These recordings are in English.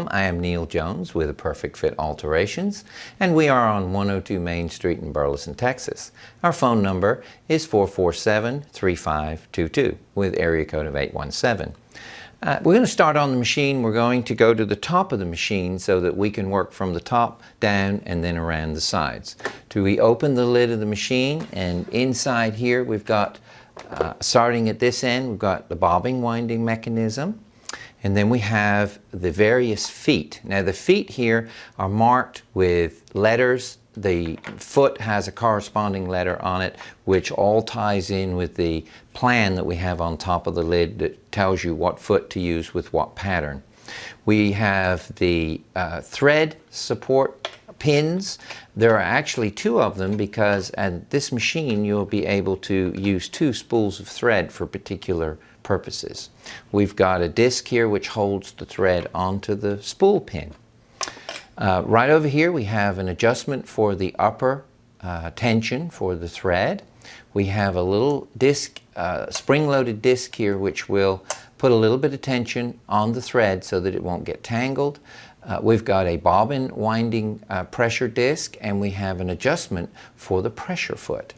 tailor.com. I am Neil Jones with Perfect Fit Alterations, and we are on 102 Main Street in Burleson, Texas. Our phone number is 447-3522 with area code of 817. We're going to start on the machine. We're going to go to the top of the machine so that we can work from the top down and then around the sides. We open the lid of the machine, and inside here we've got, starting at this end, we've got the bobbing winding mechanism. And then we have the various feet. Now the feet here are marked with letters. The foot has a corresponding letter on it, which all ties in with the plan that we have on top of the lid that tells you what foot to use with what pattern. We have the thread support pins. There are actually two of them because at this machine you'll be able to use two spools of thread for particular purposes. We've got a disc here which holds the thread onto the spool pin. Right over here we have an adjustment for the upper tension for the thread. We have a little disc, spring-loaded disc here which will put a little bit of tension on the thread so that it won't get tangled. We've got a bobbin winding pressure disc, and we have an adjustment for the pressure foot.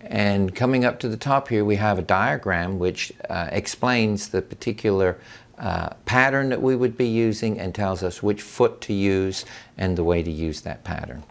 And coming up to the top here we have a diagram which explains the particular pattern that we would be using and tells us which foot to use and the way to use that pattern.